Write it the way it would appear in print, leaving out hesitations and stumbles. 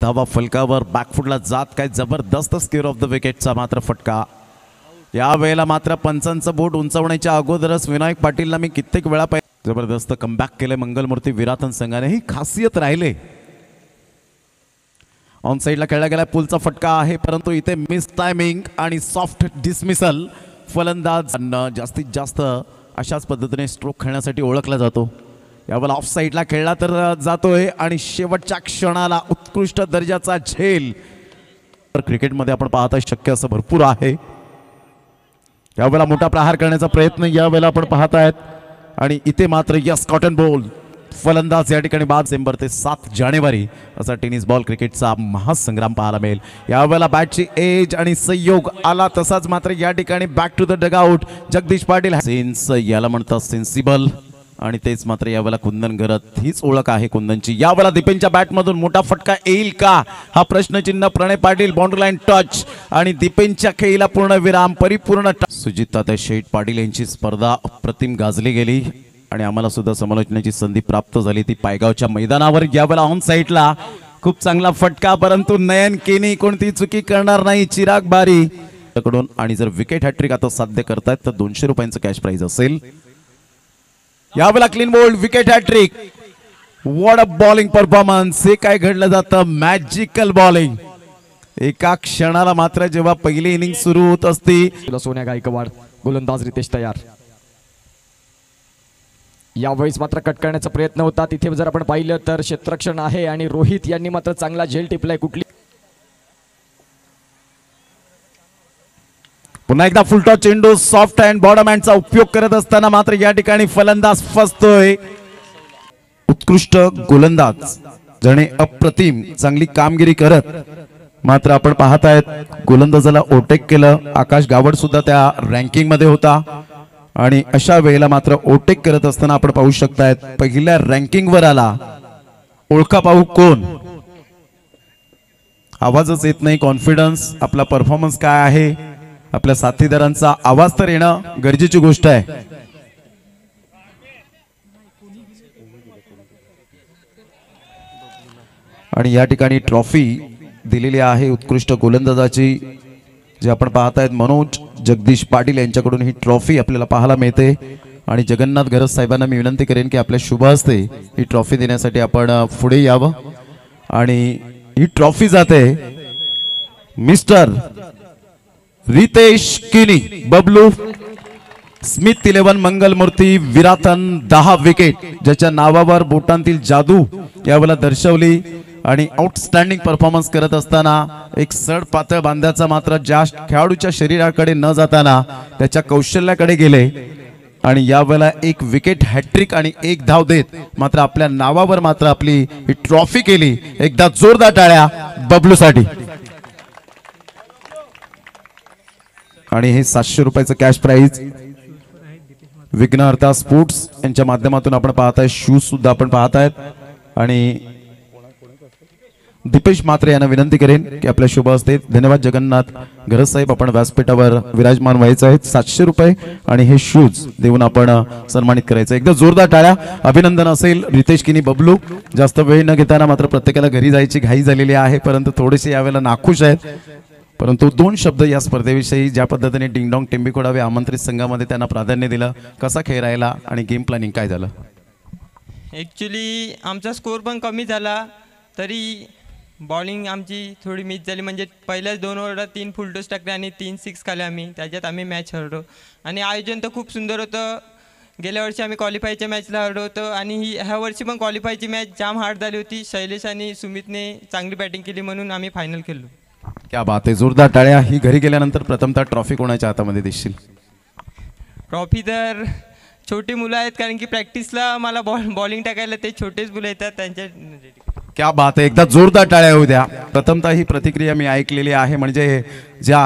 धावा फलकावर बॅकफुटला जात काय जबरदस्त स्क्वेअर ऑफ द विकेटचा मात्र फटका। या वेळेला मात्र पंचांचं बोट उंचावण्याच्या अगोदरच विनायक पाटीलला मी कित्येक वेळा जबरदस्त कमबॅक केले मंगलमूर्ती विराटन संघाने। ही खासियत राहिले। ऑन साइडला खेळला गेला पुलचा फटका आहे परंतु इथे मिस टायमिंग आणि सॉफ्ट डिसमिसल। फलंदाज जास्तीत जास्त अशाच पद्धतीने स्ट्रोक खेळण्यासाठी ओळखला जातो। यावेळेला ऑफ साइडला खेळला तर जातोय आणि शेवटच्या क्षणाला उत्कृष्ट दर्जाचा झेल क्रिकेटमध्ये आपण पाहता शक्य असं भरपूर आहे। यावेळेला मोठा प्रहार करण्याचा प्रयत्न यावेळेला आपण पाहतायत आणि इथे मात्र यस कॉटन बॉल। फलंदाज या ठिकाणी 5 डिसेंबर ते 7 जानेवारी असा टेनिस बॉल क्रिकेटचा महासंग्राम पाहायला मिळेल। यावेळेला बॅटची एज आणि संयोग आला तसाच मात्र या ठिकाणी back to the dugout Jagdish Patil sense याला म्हणतात सेन्सिबल आणि तेच मात्र यावेळेला कुंदन घरत हीच ओळख आहे कुंदनची। यावेळेला दीपेनच्या बॅटमधून मोठा फटका येईल का हा प्रश्नचिन्ह। प्रणय पाटील बाउंड्री लाईन टच आणि दीपेनच्या खेळीला पूर्ण विराम परिपूर्ण। सुजित शेठ पाटील यांची स्पर्धा अप्रतिम गाजली गेली आणि आम्हाला सुद्धा समालोचनाची संधी प्राप्त झाली ती पायगावच्या मैदानावर। यावेळेला ऑन साइडला खूप चांगला फटका परंतु नयन केनी कोणती चुकी करणार नाही चिराग बारी कडून आणि जर विकेट हॅट्रिक आता साध्य करतायत तर 200 रुपयांचं कॅश प्राइज असेल। यावेळेला clean bold wicket hattrick. What a bowling performance. हे काय घडलं जातं मॅजिकल बॉलिंग। एका क्षणाला मात्र जेव्हा पहिली इनिंग सुरू होत असते सोन्या गायकवाड गोलंदाज रितेश तयार। यावेळेस मात्र कट करण्याचा प्रयत्न होता तिथे जर आपण पाहिलं तर क्षेत्ररक्षण आहे आणि रोहित यांनी मात्र चांगला झेल टिपलाय। कुठली पुन्हा एकदा फुलटॉस चेंडू सॉफ्ट अँड बॉटम हँडचा उपयोग करत असताना मात्र या ठिकाणी फलंदाज फसतोय। उत्कृष्ट गोलंदाज जणे अप्रतिम चांगली कामगिरी करत मात्र आपण पाहतायत गोलंदाजाला ओव्हरटेक केलं। आकाश गावड सुद्धा त्या रँकिंग मध्ये होता आणि अशा वेळेला मात्र ओव्हरटेक करत असताना आपण पाहू शकतायत पहिल्या रँकिंग वर आला। ओळखा पाहू कोण। आवाजच येत नाही कॉन्फिडन्स आपला परफॉर्मन्स काय आहे आपल्या साथीदारांचा आवाज तर येणं गरजेची गोष्ट आहे। आणि या ठिकाणी ट्रॉफी दिलेली आहे उत्कृष्ट गोलंदाजाची जे आपण पाहतायत मनोज जगदीश पाटील यांच्याकडून ही ट्रॉफी आपल्याला पाहायला मिळते आणि जगन्नाथ घरत साहेबांना मी विनंती करेन की आपल्या शुभ हस्ते ही ट्रॉफी देण्यासाठी आपण पुढे यावं। आणि ही ट्रॉफी जाते मिस्टर रितेश किनी बबलू स्मिथ 11 मंगलमूर्ती विराटन 10 विकेट ज्याच्या नावावर बोटांतील जादू यावेळेला दर्शवली आणि आउटस्टँडिंग परफॉर्मन्स करत असताना एक सड पातळ बांध्याचा मात्र ज्या खेळाडूच्या शरीराकडे न जाताना त्याच्या कौशल्याकडे गेले आणि यावेळेला एक विकेट हॅट्रिक आणि एक धाव देत मात्र आपल्या नावावर मात्र आपली ही ट्रॉफी केली। एकदा जोरदार टाळ्या बबलूसाठी। आणि हे 700 रुपयाचं कॅश प्राइज विघ्नहर्ता स्पोर्ट्स यांच्या माध्यमातून आपण पाहताय। शूज सुद्धा आपण पाहतायत आणि दीपेश मात्रे यांना विनंती करेन की आपल्या शुभ हस्ते धन्यवाद जगन्नाथ घरत साहेब आपण व्यासपीठावर विराजमान व्हायचं आहे। 700 रुपये आणि हे शूज देऊन आपण सन्मानित करायचं। एकदा जोरदार टाळ्या अभिनंदन असेल रितेश किनी बबलू। जास्त वेळ न घेताना मात्र प्रत्येकाला घरी जायची घाई झालेली आहे परंतु थोडेसे यावेळेला नाखुश आहेत परंतु 2 शब्द या स्पर्धेविषयी ज्या पद्धतीने डिंगडॉंग टिंबिकोडावे आमंत्रित संघामध्ये त्यांना प्राधान्य दिलं कसा खेळ राहिला आणि गेम प्लॅनिंग काय झालं। ॲक्च्युली आमचा स्कोर पण कमी झाला तरी बॉलिंग आमची थोडी मिस झाली म्हणजे पहिल्याच 2 ओव्हरात 3 फुलटॉस टाकले आणि 3 6 खाले आम्ही त्याच्यात आम्ही मॅच हरलो। आणि आयोजन तर खूप सुंदर होतं। गेल्या वर्षी आम्ही क्वालिफायच्या मॅचला हरलो होतो आणि ह्या वर्षी पण क्वालिफायची मॅच जाम हार्ड झाली होती। शैलेश आणि सुमितने चांगली बॅटिंग केली म्हणून आम्ही फायनल खेळलो। क्या बात आहे जोरदार टाळ्या। ही घरी गेल्यानंतर प्रथमतः ट्रॉफी कोणाच्या हातामध्ये दिसशील। ट्रॉफी तर छोटी मुलं आहेत कारण की प्रॅक्टिसला मला बॉलिंग टाकायला ते छोटेच मुलं येतात त्यांच्या। क्या बात आहे एकदा जोरदार टाळ्या होऊ द्या। प्रथमतः ही प्रतिक्रिया मी ऐकलेली आहे म्हणजे ज्या